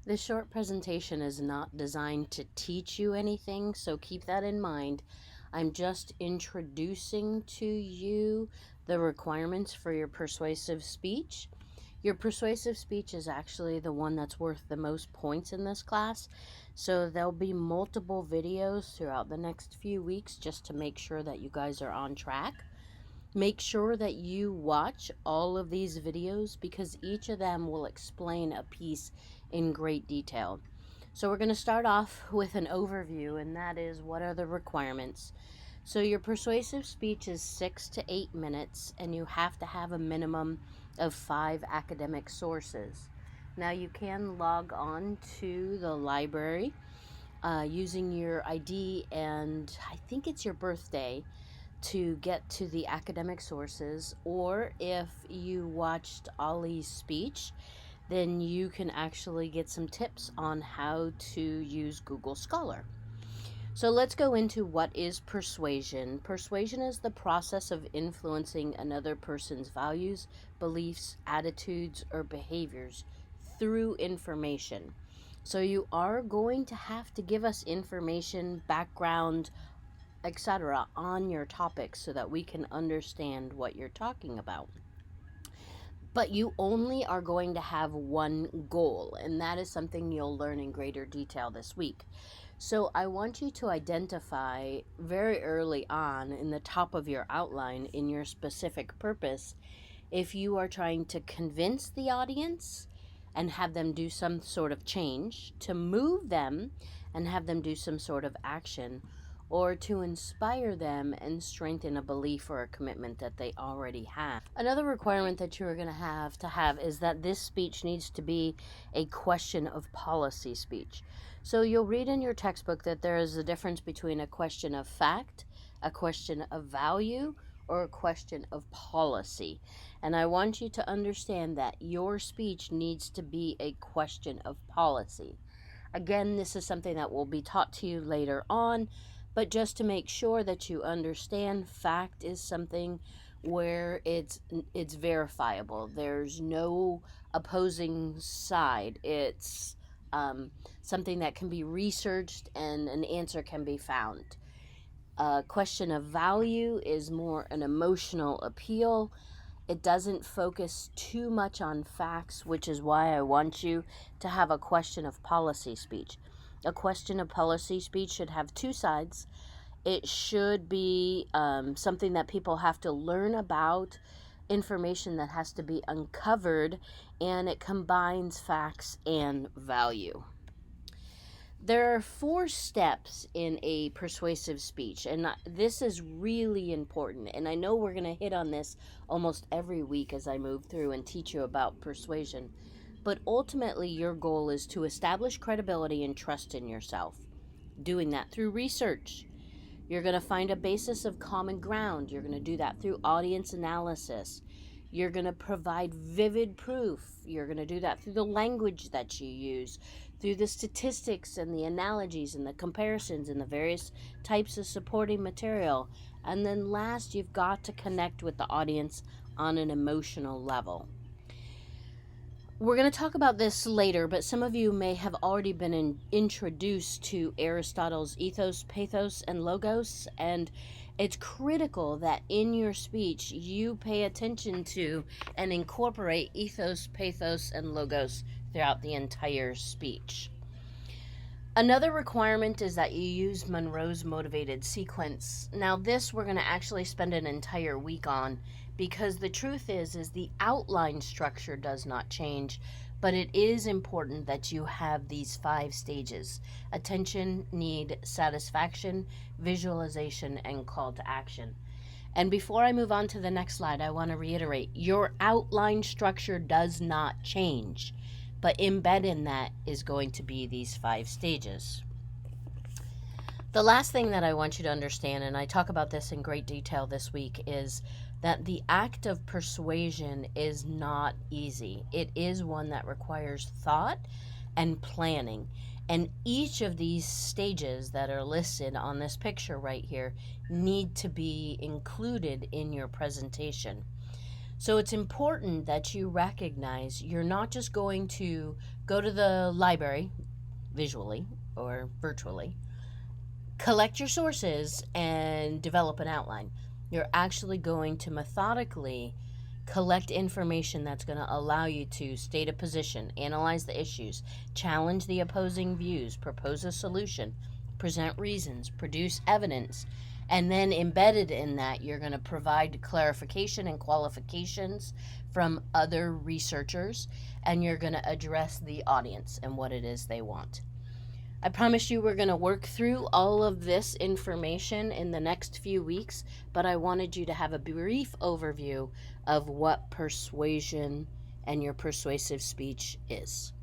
This short presentation is not designed to teach you anything, so keep that in mind. I'm just introducing to you the requirements for your persuasive speech. Your persuasive speech is actually the one that's worth the most points in this class, so there'll be multiple videos throughout the next few weeks just to make sure that you guys are on track. Make sure that you watch all of these videos because each of them will explain a piece in great detail. So we're going to start off with an overview, and that is what are the requirements. So your persuasive speech is 6 to 8 minutes, and you have to have a minimum of 5 academic sources. Now you can log on to the library using your ID and I think it's your birthday to get to the academic sources, or if you watched Ollie's speech, then you can actually get some tips on how to use Google Scholar. So let's go into what is persuasion. Persuasion is the process of influencing another person's values, beliefs, attitudes, or behaviors through information. So you are going to have to give us information, background, etc. on your topic so that we can understand what you're talking about. But you only are going to have one goal, and that is something you'll learn in greater detail this week. So I want you to identify very early on in the top of your outline in your specific purpose if you are trying to convince the audience and have them do some sort of change, to move them and have them do some sort of action, or to inspire them and strengthen a belief or a commitment that they already have. Another requirement that you're going to have is that this speech needs to be a question of policy speech. So you'll read in your textbook that there is a difference between a question of fact, a question of value, or a question of policy. And I want you to understand that your speech needs to be a question of policy. Again, this is something that will be taught to you later on, but just to make sure that you understand, fact is something where it's verifiable. There's no opposing side. It's something that can be researched and an answer can be found. A question of value is more an emotional appeal. It doesn't focus too much on facts, which is why I want you to have a question of policy speech. A question of policy speech should have two sides. It should be something that people have to learn about, information that has to be uncovered, and it combines facts and value. There are 4 steps in a persuasive speech, and this is really important. And I know we're going to hit on this almost every week as I move through and teach you about persuasion. But ultimately, your goal is to establish credibility and trust in yourself. Doing that through research. You're going to find a basis of common ground. You're going to do that through audience analysis. You're going to provide vivid proof. You're going to do that through the language that you use, through the statistics and the analogies and the comparisons and the various types of supporting material. And then last, you've got to connect with the audience on an emotional level. We're going to talk about this later, but some of you may have already been introduced to Aristotle's ethos, pathos, and logos, and it's critical that in your speech you pay attention to and incorporate ethos, pathos, and logos throughout the entire speech. Another requirement is that you use Monroe's motivated sequence. Now this we're going to actually spend an entire week on, because the truth is the outline structure does not change, but it is important that you have these 5 stages: attention, need, satisfaction, visualization, and call to action. And before I move on to the next slide, I want to reiterate, your outline structure does not change, but embedded in that is going to be these 5 stages. The last thing that I want you to understand, and I talk about this in great detail this week, is that the act of persuasion is not easy. It is one that requires thought and planning. And each of these stages that are listed on this picture right here need to be included in your presentation. So it's important that you recognize you're not just going to go to the library visually or virtually, collect your sources, and develop an outline. You're actually going to methodically collect information that's going to allow you to state a position, analyze the issues, challenge the opposing views, propose a solution, present reasons, produce evidence, and then embedded in that, you're going to provide clarification and qualifications from other researchers, and you're going to address the audience and what it is they want. I promised you we're going to work through all of this information in the next few weeks, but I wanted you to have a brief overview of what persuasion and your persuasive speech is.